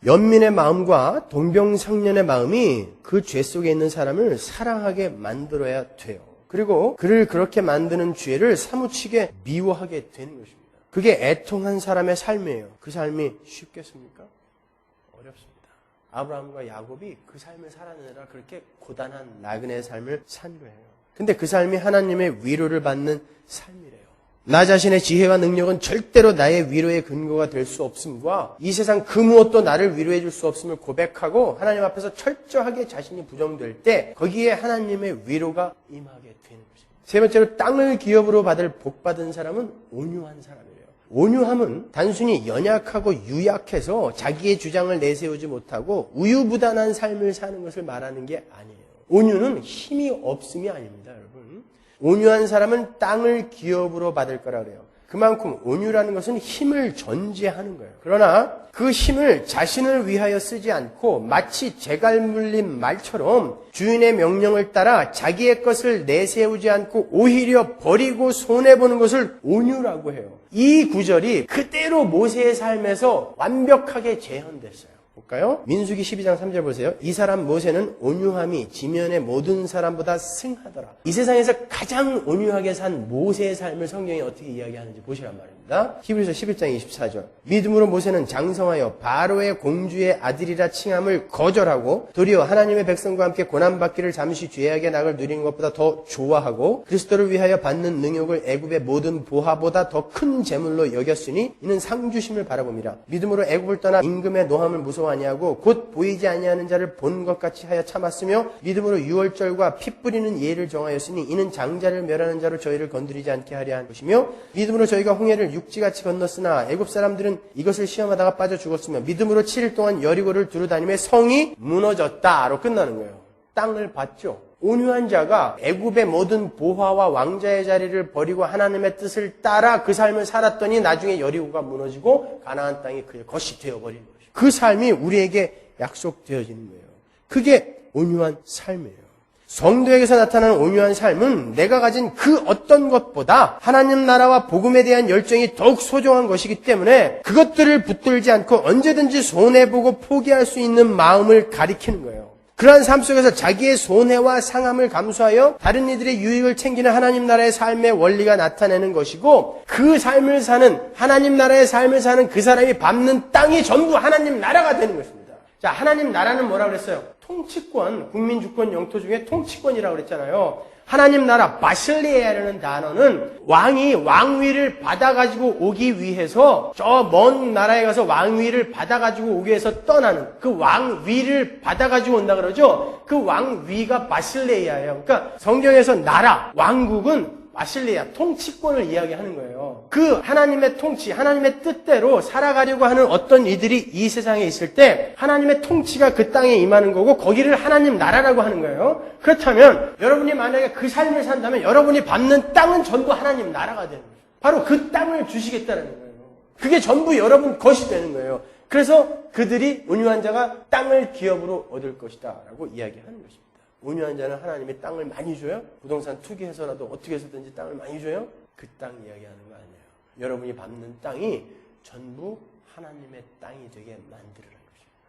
연민의 마음과 동병상련의 마음이 그 죄 속에 있는 사람을 사랑하게 만들어야 돼요. 그리고 그를 그렇게 만드는 죄를 사무치게 미워하게 되는 것입니다. 그게 애통한 사람의 삶이에요. 그 삶이 쉽겠습니까? 어렵습니다. 아브라함과 야곱이 그 삶을 살아내느라 그렇게 고단한 나그네의 삶을 산 거예요. 근데 그 삶이 하나님의 위로를 받는 삶이래요. 나 자신의 지혜와 능력은 절대로 나의 위로의 근거가 될 수 없음과 이 세상 그 무엇도 나를 위로해 줄 수 없음을 고백하고 하나님 앞에서 철저하게 자신이 부정될 때 거기에 하나님의 위로가 임하게 되는 것입니다. 세 번째로 땅을 기업으로 받을 복받은 사람은 온유한 사람이래요. 온유함은 단순히 연약하고 유약해서 자기의 주장을 내세우지 못하고 우유부단한 삶을 사는 것을 말하는 게 아니에요. 온유는 힘이 없음이 아닙니다, 여러분. 온유한 사람은 땅을 기업으로 받을 거라 그래요. 그만큼 온유라는 것은 힘을 전제하는 거예요. 그러나 그 힘을 자신을 위하여 쓰지 않고 마치 재갈 물린 말처럼 주인의 명령을 따라 자기의 것을 내세우지 않고 오히려 버리고 손해보는 것을 온유라고 해요. 이 구절이 그대로 모세의 삶에서 완벽하게 재현됐어요. 볼까요? 민수기 12장 3절 보세요. 이 사람 모세는 온유함이 지면의 모든 사람보다 승하더라. 이 세상에서 가장 온유하게 산 모세의 삶을 성경이 어떻게 이야기하는지 보시란 말입니다. 히브리서 11장 24절. 믿음으로 모세는 장성하여 바로의 공주의 아들이라 칭함을 거절하고 도리어 하나님의 백성과 함께 고난받기를 잠시 죄악의 낙을 누리는 것보다 더 좋아하고 그리스도를 위하여 받는 능욕을 애굽의 모든 보화보다 더 큰 재물로 여겼으니 이는 상주심을 바라봅니다. 믿음으로 애굽을 떠나 임금의 노함을 무서워하니하고 곧 보이지 아니하는 자를 본 것 같이 하여 참았으며 믿음으로 유월절과 피 뿌리는 예를 정하였으니 이는 장자를 멸하는 자로 저희를 건드리지 않게 하려 한 것이며 믿음으로 저희가 홍해를 육지같이 건넜으나 애굽 사람들은 이것을 시험하다가 빠져 죽었으며 믿음으로 7일 동안 여리고를 두루다니며 성이 무너졌다로 끝나는 거예요. 땅을 봤죠. 온유한 자가 애굽의 모든 보화와 왕자의 자리를 버리고 하나님의 뜻을 따라 그 삶을 살았더니 나중에 여리고가 무너지고 가나안 땅이 그의 것이 되어버린 것이죠. 그 삶이 우리에게 약속되어지는 거예요. 그게 온유한 삶이에요. 성도에게서 나타나는 온유한 삶은 내가 가진 그 어떤 것보다 하나님 나라와 복음에 대한 열정이 더욱 소중한 것이기 때문에 그것들을 붙들지 않고 언제든지 손해보고 포기할 수 있는 마음을 가리키는 거예요. 그러한 삶 속에서 자기의 손해와 상함을 감수하여 다른 이들의 유익을 챙기는 하나님 나라의 삶의 원리가 나타내는 것이고 그 삶을 사는 하나님 나라의 삶을 사는 그 사람이 밟는 땅이 전부 하나님 나라가 되는 것입니다. 자, 하나님 나라는 뭐라고 그랬어요? 통치권, 국민 주권 영토 중에 통치권이라고 그랬잖아요. 하나님 나라 바실리아라는 단어는 왕이 왕위를 받아가지고 오기 위해서 저 먼 나라에 가서 왕위를 받아가지고 오기 위해서 떠나는 그 왕위를 받아가지고 온다 그러죠. 그 왕위가 바실레이아예요. 그러니까 성경에서 나라, 왕국은 바실레아, 통치권을 이야기하는 거예요. 그 하나님의 통치, 하나님의 뜻대로 살아가려고 하는 어떤 이들이 이 세상에 있을 때 하나님의 통치가 그 땅에 임하는 거고 거기를 하나님 나라라고 하는 거예요. 그렇다면 여러분이 만약에 그 삶을 산다면 여러분이 밟는 땅은 전부 하나님 나라가 되는 거예요. 바로 그 땅을 주시겠다는 거예요. 그게 전부 여러분 것이 되는 거예요. 그래서 그들이 온유한 자가 땅을 기업으로 얻을 것이다 라고 이야기하는 것입니다. 온유한 자는 하나님의 땅을 많이 줘요? 부동산 투기해서라도 어떻게 해서든지 땅을 많이 줘요? 그 땅 이야기하는 거 아니에요. 여러분이 밟는 땅이 전부 하나님의 땅이 되게 만들어낸 것입니다.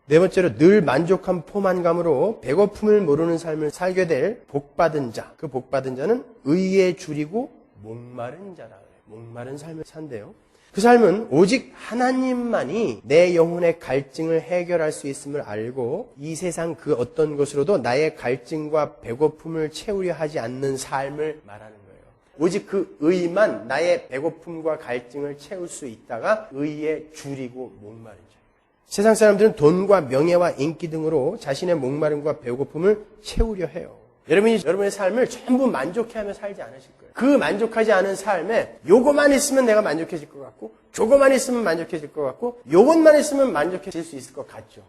네 번째로 늘 만족한 포만감으로 배고픔을 모르는 삶을 살게 될 복받은 자. 그 복받은 자는 의에 줄이고 목마른 자라 그래요. 목마른 삶을 산대요. 그 삶은 오직 하나님만이 내 영혼의 갈증을 해결할 수 있음을 알고 이 세상 그 어떤 것으로도 나의 갈증과 배고픔을 채우려 하지 않는 삶을 말하는 거예요. 오직 그 의만 나의 배고픔과 갈증을 채울 수 있다가 의에 줄이고 목마른 자예요. 세상 사람들은 돈과 명예와 인기 등으로 자신의 목마름과 배고픔을 채우려 해요. 여러분이 여러분의 삶을 전부 만족해하며 살지 않으실 거예요. 그 만족하지 않은 삶에 요거만 있으면 내가 만족해질 것 같고 저거만 있으면 만족해질 것 같고 요것만 있으면 만족해질 수 있을 것 같죠.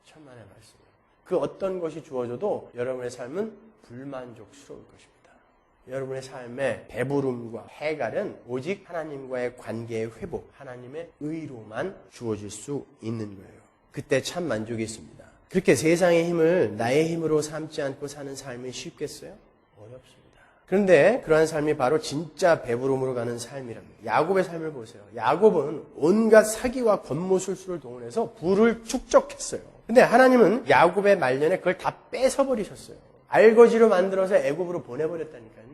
천만의 말씀이에요. 그 어떤 것이 주어져도 여러분의 삶은 불만족스러울 것입니다. 여러분의 삶의 배부름과 해갈은 오직 하나님과의 관계의 회복, 하나님의 의로만 주어질 수 있는 거예요. 그때 참 만족이 있습니다. 그렇게 세상의 힘을 나의 힘으로 삼지 않고 사는 삶이 쉽겠어요? 어렵습니다. 그런데 그러한 삶이 바로 진짜 배부름으로 가는 삶이랍니다. 야곱의 삶을 보세요. 야곱은 온갖 사기와 권모술수를 동원해서 부를 축적했어요. 근데 하나님은 야곱의 말년에 그걸 다 뺏어버리셨어요. 알거지로 만들어서 애굽으로 보내버렸다니까요.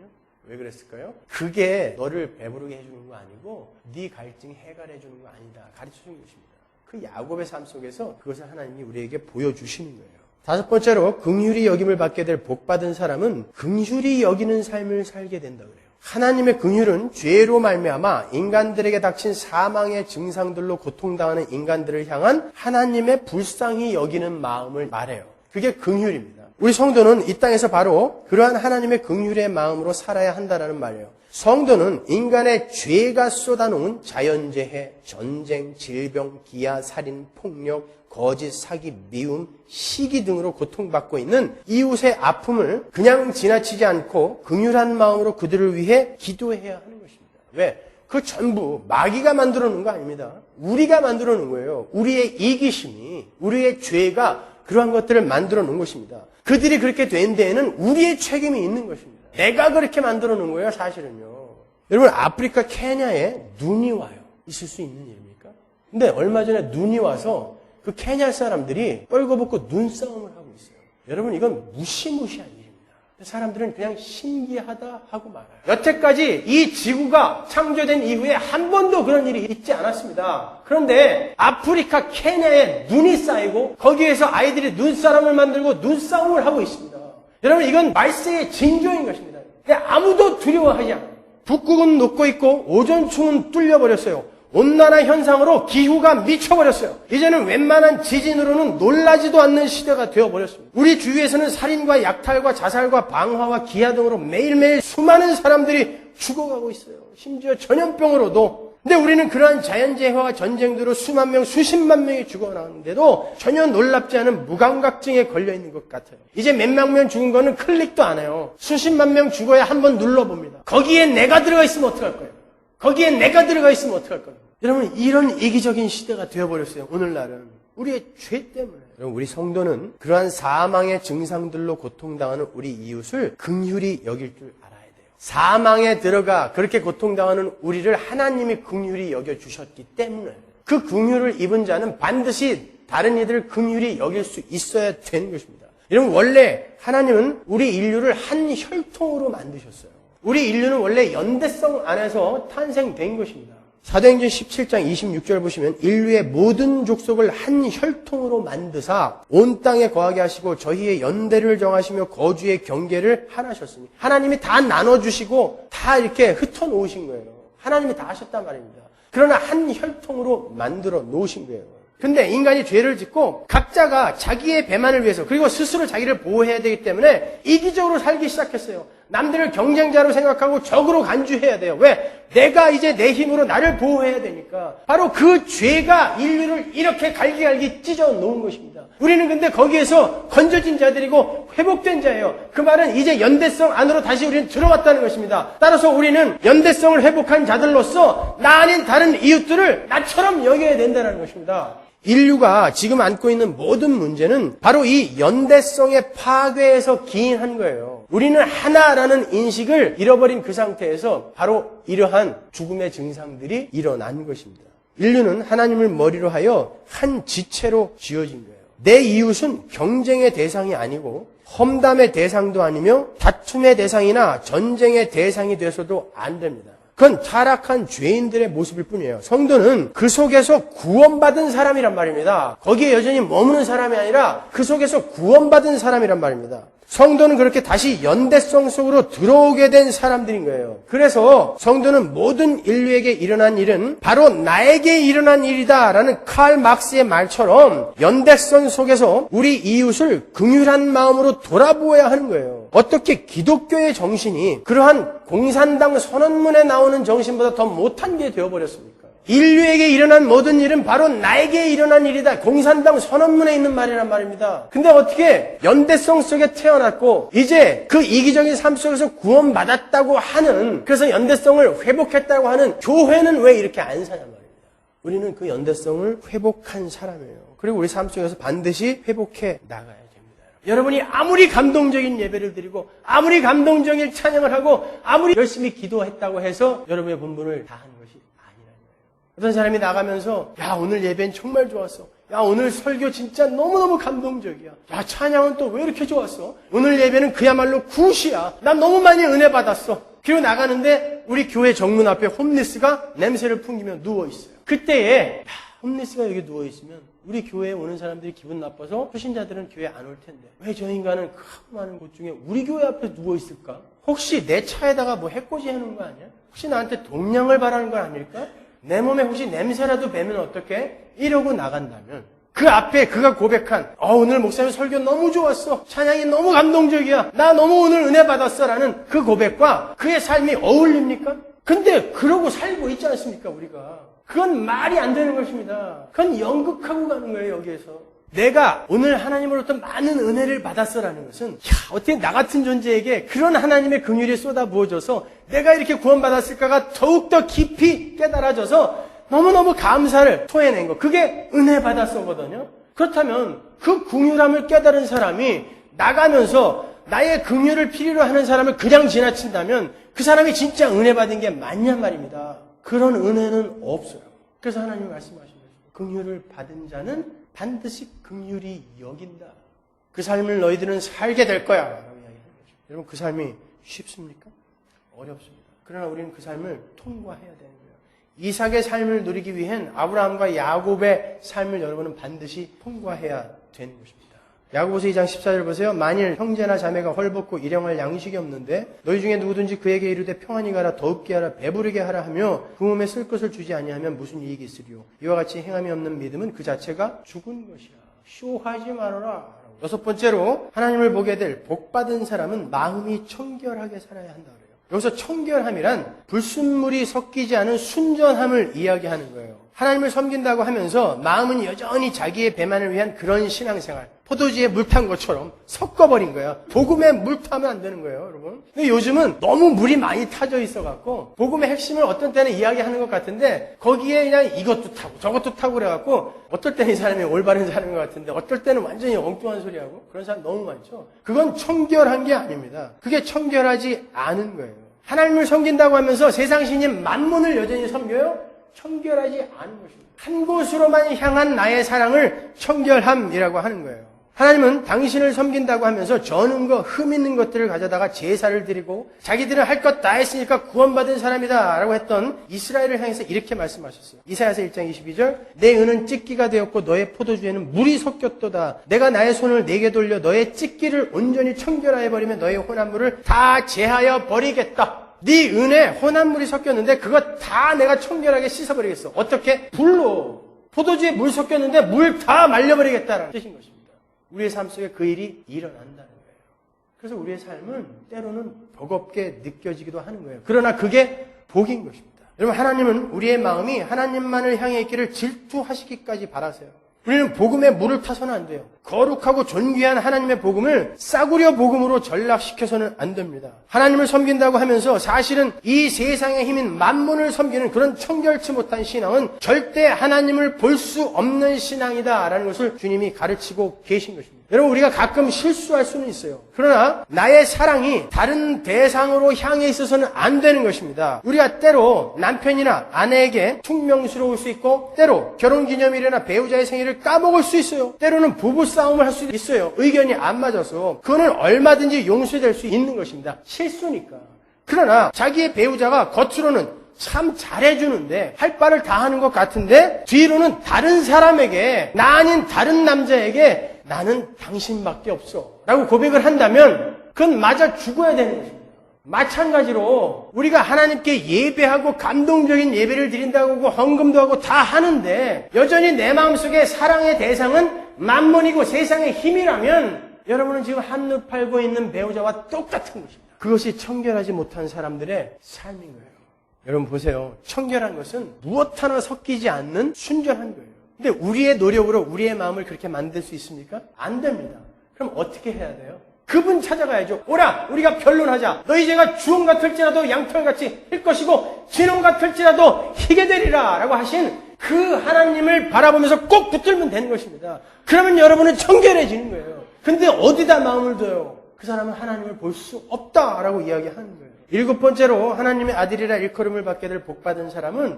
왜 그랬을까요? 그게 너를 배부르게 해주는 거 아니고 네 갈증 해결해 주는 거 아니다. 가르쳐준 것입니다. 그 야곱의 삶 속에서 그것을 하나님이 우리에게 보여주시는 거예요. 다섯 번째로 긍휼히 여김을 받게 될 복받은 사람은 긍휼히 여기는 삶을 살게 된다 그래요. 하나님의 긍휼은 죄로 말미암아 인간들에게 닥친 사망의 증상들로 고통당하는 인간들을 향한 하나님의 불쌍히 여기는 마음을 말해요. 그게 긍휼입니다. 우리 성도는 이 땅에서 바로 그러한 하나님의 긍휼의 마음으로 살아야 한다는 말이에요. 성도는 인간의 죄가 쏟아놓은 자연재해, 전쟁, 질병, 기아, 살인, 폭력, 거짓, 사기, 미움, 시기 등으로 고통받고 있는 이웃의 아픔을 그냥 지나치지 않고 긍휼한 마음으로 그들을 위해 기도해야 하는 것입니다. 왜? 그 전부 마귀가 만들어 놓은 거 아닙니다. 우리가 만들어 놓은 거예요. 우리의 이기심이, 우리의 죄가 그러한 것들을 만들어 놓은 것입니다. 그들이 그렇게 된 데에는 우리의 책임이 있는 것입니다. 내가 그렇게 만들어 놓은 거예요, 사실은요. 여러분, 아프리카 케냐에 눈이 와요. 있을 수 있는 일입니까? 근데 얼마 전에 눈이 와서 그 케냐 사람들이 뻘거벗고 눈싸움을 하고 있어요. 여러분, 이건 무시무시한 일입니다. 사람들은 그냥 신기하다 하고 말아요. 여태까지 이 지구가 창조된 이후에 한 번도 그런 일이 있지 않았습니다. 그런데 아프리카 케냐에 눈이 쌓이고 거기에서 아이들이 눈사람을 만들고 눈싸움을 하고 있습니다. 여러분, 이건 말세의 징조인 것입니다. 근데 아무도 두려워하지 않아요. 북극은 녹고 있고 오존층은 뚫려버렸어요. 온난화 현상으로 기후가 미쳐버렸어요. 이제는 웬만한 지진으로는 놀라지도 않는 시대가 되어버렸습니다. 우리 주위에서는 살인과 약탈과 자살과 방화와 기아 등으로 매일매일 수많은 사람들이 죽어가고 있어요. 심지어 전염병으로도. 근데 우리는 그러한 자연재해와 전쟁들로 수만 명, 수십만 명이 죽어나왔는데도 전혀 놀랍지 않은 무감각증에 걸려있는 것 같아요. 이제 몇만 명 죽은 거는 클릭도 안 해요. 수십만 명 죽어야 한번 눌러봅니다. 거기에 내가 들어가 있으면 어떡할 거예요? 거기에 내가 들어가 있으면 어떡할 거예요? 여러분, 이런 이기적인 시대가 되어버렸어요. 오늘날은. 우리의 죄 때문에. 여러분, 우리 성도는 그러한 사망의 증상들로 고통당하는 우리 이웃을 긍휼히 여길 줄 알아야 돼요. 사망에 들어가 그렇게 고통당하는 우리를 하나님이 긍휼히 여겨주셨기 때문에 그 긍휼을 입은 자는 반드시 다른 이들을 긍휼히 여길 수 있어야 되는 것입니다. 여러분, 원래 하나님은 우리 인류를 한 혈통으로 만드셨어요. 우리 인류는 원래 연대성 안에서 탄생된 것입니다. 사도행전 17장 26절 보시면 인류의 모든 족속을 한 혈통으로 만드사 온 땅에 거하게 하시고 저희의 연대를 정하시며 거주의 경계를 하나셨으니 하나님이 다 나눠주시고 다 이렇게 흩어놓으신 거예요. 하나님이 다 하셨단 말입니다. 그러나 한 혈통으로 만들어 놓으신 거예요. 근데 인간이 죄를 짓고 각자가 자기의 배만을 위해서 그리고 스스로 자기를 보호해야 되기 때문에 이기적으로 살기 시작했어요. 남들을 경쟁자로 생각하고 적으로 간주해야 돼요. 왜? 내가 이제 내 힘으로 나를 보호해야 되니까. 바로 그 죄가 인류를 이렇게 갈기갈기 찢어 놓은 것입니다. 우리는 근데 거기에서 건져진 자들이고 회복된 자예요. 그 말은 이제 연대성 안으로 다시 우리는 들어왔다는 것입니다. 따라서 우리는 연대성을 회복한 자들로서 나 아닌 다른 이웃들을 나처럼 여겨야 된다는 것입니다. 인류가 지금 안고 있는 모든 문제는 바로 이 연대성의 파괴에서 기인한 거예요. 우리는 하나라는 인식을 잃어버린 그 상태에서 바로 이러한 죽음의 증상들이 일어난 것입니다. 인류는 하나님을 머리로 하여 한 지체로 지어진 거예요. 내 이웃은 경쟁의 대상이 아니고 험담의 대상도 아니며 다툼의 대상이나 전쟁의 대상이 돼서도 안 됩니다. 그건 타락한 죄인들의 모습일 뿐이에요. 성도는 그 속에서 구원받은 사람이란 말입니다. 거기에 여전히 머무는 사람이 아니라 그 속에서 구원받은 사람이란 말입니다. 성도는 그렇게 다시 연대성 속으로 들어오게 된 사람들인 거예요. 그래서 성도는 모든 인류에게 일어난 일은 바로 나에게 일어난 일이다라는 칼 막스의 말처럼 연대성 속에서 우리 이웃을 긍휼한 마음으로 돌아보아야 하는 거예요. 어떻게 기독교의 정신이 그러한 공산당 선언문에 나오는 정신보다 더 못한 게 되어버렸습니까? 인류에게 일어난 모든 일은 바로 나에게 일어난 일이다. 공산당 선언문에 있는 말이란 말입니다. 근데 어떻게 연대성 속에 태어났고 이제 그 이기적인 삶 속에서 구원받았다고 하는, 그래서 연대성을 회복했다고 하는 교회는 왜 이렇게 안 사냐 말입니다. 우리는 그 연대성을 회복한 사람이에요. 그리고 우리 삶 속에서 반드시 회복해 나가야 됩니다. 여러분이 아무리 감동적인 예배를 드리고 아무리 감동적인 찬양을 하고 아무리 열심히 기도했다고 해서 여러분의 본분을 다한 것이 아니라는 거예요. 어떤 사람이 나가면서 야 오늘 예배는 정말 좋았어. 야 오늘 설교 진짜 너무너무 감동적이야. 야 찬양은 또 왜 이렇게 좋았어? 오늘 예배는 그야말로 굿이야. 난 너무 많이 은혜 받았어. 그리고 나가는데 우리 교회 정문 앞에 홈리스가 냄새를 풍기며 누워있어요. 그때에 홈리스가 여기 누워있으면 우리 교회에 오는 사람들이 기분 나빠서 초신자들은 교회 안 올 텐데 왜 저 인간은 그 많은 곳 중에 우리 교회 앞에 누워있을까? 혹시 내 차에다가 뭐 해코지 하는 거 아니야? 혹시 나한테 동량을 바라는 건 아닐까? 내 몸에 혹시 냄새라도 배면 어떡해? 이러고 나간다면 그 앞에 그가 고백한 오늘 목사님 설교 너무 좋았어. 찬양이 너무 감동적이야. 나 너무 오늘 은혜 받았어 라는 그 고백과 그의 삶이 어울립니까? 근데 그러고 살고 있지 않습니까 우리가? 그건 말이 안 되는 것입니다. 그건 연극하고 가는 거예요 여기에서. 내가 오늘 하나님으로부터 많은 은혜를 받았어라는 것은 어떻게 나 같은 존재에게 그런 하나님의 긍휼이 쏟아 부어져서 내가 이렇게 구원받았을까가 더욱더 깊이 깨달아져서 너무너무 감사를 토해낸 거. 그게 은혜 받았어거든요. 그렇다면 그 긍휼함을 깨달은 사람이 나가면서 나의 긍휼을 필요로 하는 사람을 그냥 지나친다면 그 사람이 진짜 은혜 받은 게 맞냔 말입니다. 그런 은혜는 없어요. 그래서 하나님이 말씀하신 거죠. 긍휼을 받은 자는 반드시 긍휼히 여긴다. 그 삶을 너희들은 살게 될 거야 라고 이야기하는 거죠. 여러분 그 삶이 쉽습니까? 어렵습니다. 그러나 우리는 그 삶을 통과해야 되는 거예요. 이삭의 삶을 누리기 위한 아브라함과 야곱의 삶을 여러분은 반드시 통과해야 되는 것입니다. 야고보서 2장 14절 보세요. 만일 형제나 자매가 헐벗고 일용할 양식이 없는데 너희 중에 누구든지 그에게 이르되 평안히 가라 더욱게 하라 배부르게 하라 하며 그 몸에 쓸 것을 주지 아니하면 무슨 이익이 있으리요. 이와 같이 행함이 없는 믿음은 그 자체가 죽은 것이야. 쇼하지 말아라. 6번째로 하나님을 보게 될 복받은 사람은 마음이 청결하게 살아야 한다 그래요. 여기서 청결함이란 불순물이 섞이지 않은 순전함을 이야기하는 거예요. 하나님을 섬긴다고 하면서 마음은 여전히 자기의 배만을 위한 그런 신앙생활, 포도주에 물 탄 것처럼 섞어버린 거예요. 복음에 물 타면 안 되는 거예요, 여러분. 근데 요즘은 너무 물이 많이 타져 있어갖고 복음의 핵심을 어떤 때는 이야기하는 것 같은데 거기에 그냥 이것도 타고 저것도 타고 그래갖고 어떨 때는 이 사람이 올바른 사람인 것 같은데 어떨 때는 완전히 엉뚱한 소리하고 그런 사람 너무 많죠. 그건 청결한 게 아닙니다. 그게 청결하지 않은 거예요. 하나님을 섬긴다고 하면서 세상 신인 만몬을 여전히 섬겨요? 청결하지 않은 것입니다. 한 곳으로만 향한 나의 사랑을 청결함이라고 하는 거예요. 하나님은 당신을 섬긴다고 하면서 저는 거 흠 있는 것들을 가져다가 제사를 드리고 자기들은 할 것 다 했으니까 구원받은 사람이다 라고 했던 이스라엘을 향해서 이렇게 말씀하셨어요. 이사야서 1장 22절 내 은은 찢기가 되었고 너의 포도주에는 물이 섞였도다. 내가 나의 손을 내게 돌려 너의 찢기를 온전히 청결하여 버리며 너의 혼합물을 다 제하여 버리겠다. 네 은에 혼합물이 섞였는데 그거 다 내가 청결하게 씻어버리겠어. 어떻게? 불로. 포도주에 물 섞였는데 물 다 말려버리겠다라는 뜻인 것입니다. 우리의 삶 속에 그 일이 일어난다는 거예요. 그래서 우리의 삶은 때로는 버겁게 느껴지기도 하는 거예요. 그러나 그게 복인 것입니다. 여러분 하나님은 우리의 마음이 하나님만을 향해 있기를 질투하시기까지 바라세요. 우리는 복음에 물을 타서는 안 돼요. 거룩하고 존귀한 하나님의 복음을 싸구려 복음으로 전락시켜서는 안 됩니다. 하나님을 섬긴다고 하면서 사실은 이 세상의 힘인 만몬을 섬기는 그런 청결치 못한 신앙은 절대 하나님을 볼 수 없는 신앙이다라는 것을 주님이 가르치고 계신 것입니다. 여러분 우리가 가끔 실수할 수는 있어요. 그러나 나의 사랑이 다른 대상으로 향해 있어서는 안 되는 것입니다. 우리가 때로 남편이나 아내에게 퉁명스러울 수 있고 때로 결혼기념일이나 배우자의 생일을 까먹을 수 있어요. 때로는 부부싸움을 할 수도 있어요. 의견이 안 맞아서. 그거는 얼마든지 용서될 수 있는 것입니다. 실수니까. 그러나 자기의 배우자가 겉으로는 참 잘해주는데 할 바를 다 하는 것 같은데 뒤로는 다른 사람에게 나 아닌 다른 남자에게 나는 당신밖에 없어 라고 고백을 한다면 그건 맞아 죽어야 되는 것입니다. 마찬가지로 우리가 하나님께 예배하고 감동적인 예배를 드린다고 하고 헌금도 하고 다 하는데 여전히 내 마음속에 사랑의 대상은 만몬이고 세상의 힘이라면 여러분은 지금 한눈 팔고 있는 배우자와 똑같은 것입니다. 그것이 청결하지 못한 사람들의 삶인 거예요. 여러분 보세요. 청결한 것은 무엇 하나 섞이지 않는 순전한 거예요. 근데 우리의 노력으로 우리의 마음을 그렇게 만들 수 있습니까? 안 됩니다. 그럼 어떻게 해야 돼요? 그분 찾아가야죠. 오라 우리가 변론하자. 너희 죄가 주홍 같을지라도 양털같이 힐 것이고 진홍 같을지라도 희게 되리라 라고 하신 그 하나님을 바라보면서 꼭 붙들면 되는 것입니다. 그러면 여러분은 청결해지는 거예요. 근데 어디다 마음을 둬요? 그 사람은 하나님을 볼 수 없다라고 이야기하는 거예요. 7번째로 하나님의 아들이라 일컬음을 받게 될 복받은 사람은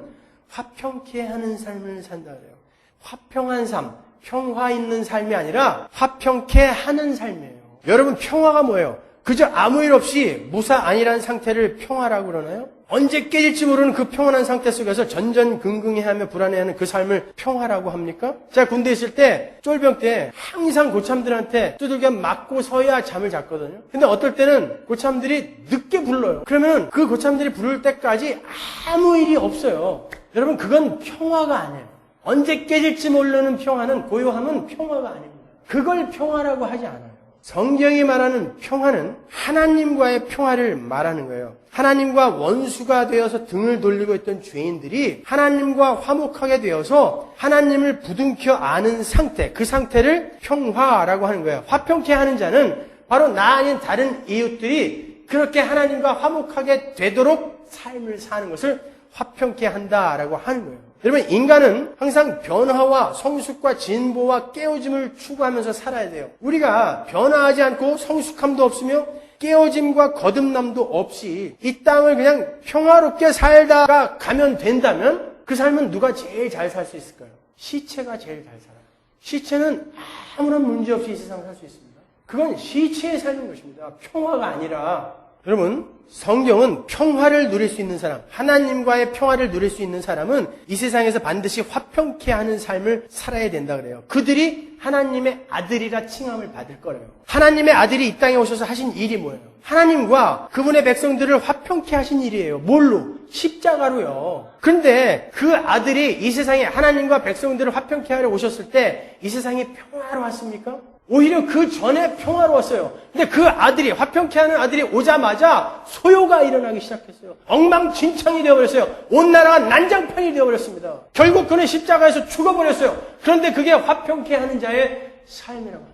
화평케 하는 삶을 산다 그래요. 화평한 삶, 평화 있는 삶이 아니라 화평케 하는 삶이에요. 여러분 평화가 뭐예요? 그저 아무 일 없이 무사안일한 상태를 평화라고 그러나요? 언제 깨질지 모르는 그 평안한 상태 속에서 전전긍긍해하며 불안해하는 그 삶을 평화라고 합니까? 제가 군대에 있을 때 쫄병 때 항상 고참들한테 두들겨 맞고 서야 잠을 잤거든요. 근데 어떨 때는 고참들이 늦게 불러요. 그러면 그 고참들이 부를 때까지 아무 일이 없어요. 여러분 그건 평화가 아니에요. 언제 깨질지 모르는 평화는 고요함은 평화가 아닙니다. 그걸 평화라고 하지 않아요. 성경이 말하는 평화는 하나님과의 평화를 말하는 거예요. 하나님과 원수가 되어서 등을 돌리고 있던 죄인들이 하나님과 화목하게 되어서 하나님을 부둥켜 아는 상태, 그 상태를 평화라고 하는 거예요. 화평케 하는 자는 바로 나 아닌 다른 이웃들이 그렇게 하나님과 화목하게 되도록 삶을 사는 것을 화평케 한다라고 하는 거예요. 여러분 인간은 항상 변화와 성숙과 진보와 깨어짐을 추구하면서 살아야 돼요. 우리가 변화하지 않고 성숙함도 없으며 깨어짐과 거듭남도 없이 이 땅을 그냥 평화롭게 살다가 가면 된다면 그 삶은 누가 제일 잘 살 수 있을까요? 시체가 제일 잘 살아요. 시체는 아무런 문제 없이 이 세상을 살 수 있습니다. 그건 시체의 삶인 것입니다. 평화가 아니라. 여러분 성경은 평화를 누릴 수 있는 사람, 하나님과의 평화를 누릴 수 있는 사람은 이 세상에서 반드시 화평케 하는 삶을 살아야 된다 그래요. 그들이 하나님의 아들이라 칭함을 받을 거래요. 하나님의 아들이 이 땅에 오셔서 하신 일이 뭐예요? 하나님과 그분의 백성들을 화평케 하신 일이에요. 뭘로? 십자가로요. 그런데 그 아들이 이 세상에 하나님과 백성들을 화평케 하려 오셨을 때 이 세상이 평화로웠습니까? 오히려 그 전에 평화로웠어요. 근데 그 아들이, 화평케 하는 아들이 오자마자 소요가 일어나기 시작했어요. 엉망진창이 되어버렸어요. 온 나라가 난장판이 되어버렸습니다. 결국 그는 십자가에서 죽어버렸어요. 그런데 그게 화평케 하는 자의 삶이라고 합니다.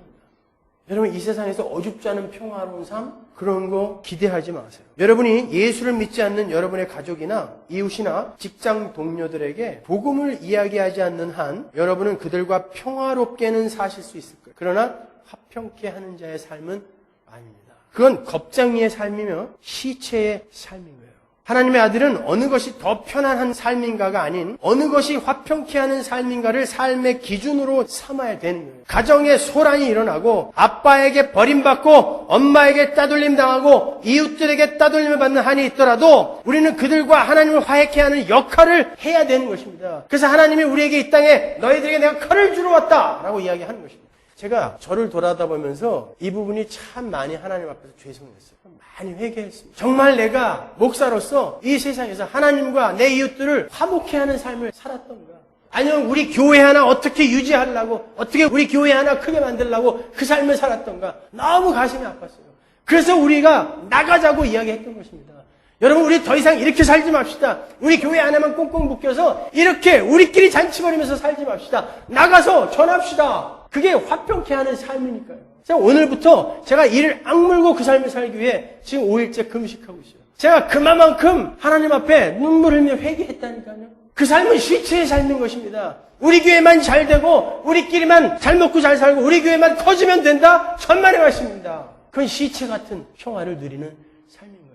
여러분 이 세상에서 어줍지 않은 평화로운 삶? 그런 거 기대하지 마세요. 여러분이 예수를 믿지 않는 여러분의 가족이나 이웃이나 직장 동료들에게 복음을 이야기하지 않는 한 여러분은 그들과 평화롭게는 사실 수 있을 거예요. 그러나 화평케 하는 자의 삶은 아닙니다. 그건 겁쟁이의 삶이며 시체의 삶인 거예요. 하나님의 아들은 어느 것이 더 편안한 삶인가가 아닌 어느 것이 화평케 하는 삶인가를 삶의 기준으로 삼아야 되는 거예요. 가정에 소란이 일어나고 아빠에게 버림받고 엄마에게 따돌림 당하고 이웃들에게 따돌림을 받는 한이 있더라도 우리는 그들과 하나님을 화해케 하는 역할을 해야 되는 것입니다. 그래서 하나님이 우리에게 이 땅에 너희들에게 내가 칼을 주러 왔다 라고 이야기하는 것입니다. 제가 저를 돌아다보면서 이 부분이 참 많이 하나님 앞에서 죄송했어요. 많이 회개했습니다. 정말 내가 목사로서 이 세상에서 하나님과 내 이웃들을 화목케 하는 삶을 살았던가? 아니면 우리 교회 하나 어떻게 유지하려고, 어떻게 우리 교회 하나 크게 만들려고 그 삶을 살았던가? 너무 가슴이 아팠어요. 그래서 우리가 나가자고 이야기했던 것입니다. 여러분 우리 더 이상 이렇게 살지 맙시다. 우리 교회 안에만 꽁꽁 묶여서 이렇게 우리끼리 잔치 벌이면서 살지 맙시다. 나가서 전합시다. 그게 화평케 하는 삶이니까요. 오늘부터 제가 이를 악물고 그 삶을 살기 위해 지금 5일째 금식하고 있어요. 제가 그만큼 하나님 앞에 눈물 흘리며 회개했다니까요. 그 삶은 시체의 삶인 것입니다. 우리 교회만 잘 되고 우리끼리만 잘 먹고 잘 살고 우리 교회만 커지면 된다? 천만의 말씀입니다. 그건 시체 같은 평화를 누리는 삶인 거예요.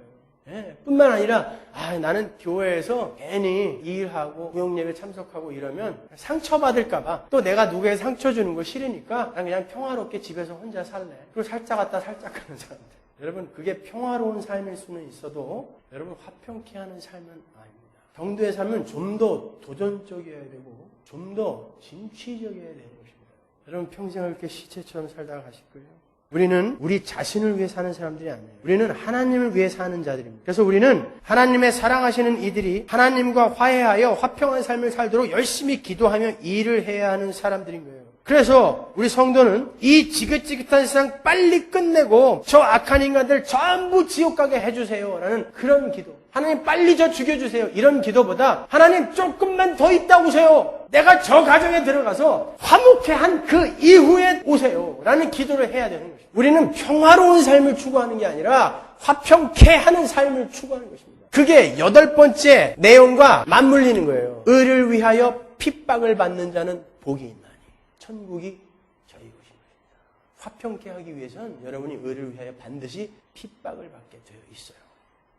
네, 뿐만 아니라 나는 교회에서 괜히 일하고 구역예배 참석하고 이러면 상처받을까 봐 또 내가 누구에게 상처 주는 거 싫으니까 난 그냥 평화롭게 집에서 혼자 살래. 그리고 살짝 갔다 살짝 가는 사람들. 여러분 그게 평화로운 삶일 수는 있어도 여러분 화평케 하는 삶은 아닙니다. 경도의 삶은 좀 더 도전적이어야 되고 좀 더 진취적이어야 되는 것입니다. 여러분 평생을 이렇게 시체처럼 살다가 가실 거예요. 우리는 우리 자신을 위해 사는 사람들이 아니에요. 우리는 하나님을 위해 사는 자들입니다. 그래서 우리는 하나님의 사랑하시는 이들이 하나님과 화해하여 화평한 삶을 살도록 열심히 기도하며 일을 해야 하는 사람들인 거예요. 그래서 우리 성도는 이 지긋지긋한 세상 빨리 끝내고 저 악한 인간들 전부 지옥 가게 해주세요 라는 그런 기도. 하나님 빨리 저 죽여주세요. 이런 기도보다 하나님 조금만 더 있다 오세요. 내가 저 가정에 들어가서 화목케 한 그 이후에 오세요 라는 기도를 해야 되는 것입니다. 우리는 평화로운 삶을 추구하는 게 아니라 화평케 하는 삶을 추구하는 것입니다. 그게 8번째 내용과 맞물리는 거예요. 의를 위하여 핍박을 받는 자는 복이 있나니 천국이 저희 것인 것입니다. 화평케 하기 위해서는 여러분이 의를 위하여 반드시 핍박을 받게 되어 있어요.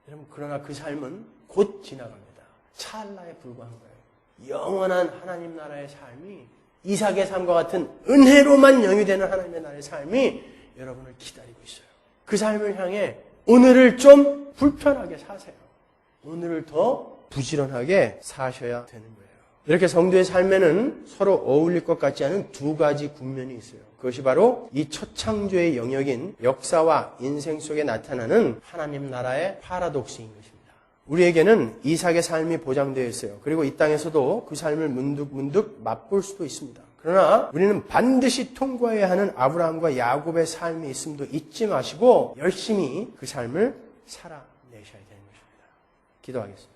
여러분 그러나 그 삶은 곧 지나갑니다. 찰나에 불과한 거예요. 영원한 하나님 나라의 삶이 이삭의 삶과 같은 은혜로만 영위되는 하나님의 나라의 삶이 여러분을 기다리고 있어요. 그 삶을 향해 오늘을 좀 불편하게 사세요. 오늘을 더 부지런하게 사셔야 되는 거예요. 이렇게 성도의 삶에는 서로 어울릴 것 같지 않은 두 가지 국면이 있어요. 그것이 바로 이 첫 창조의 영역인 역사와 인생 속에 나타나는 하나님 나라의 파라독스인 것입니다. 우리에게는 이삭의 삶이 보장되어 있어요. 그리고 이 땅에서도 그 삶을 문득문득 맛볼 수도 있습니다. 그러나 우리는 반드시 통과해야 하는 아브라함과 야곱의 삶이 있음도 잊지 마시고 열심히 그 삶을 살아내셔야 되는 것입니다. 기도하겠습니다.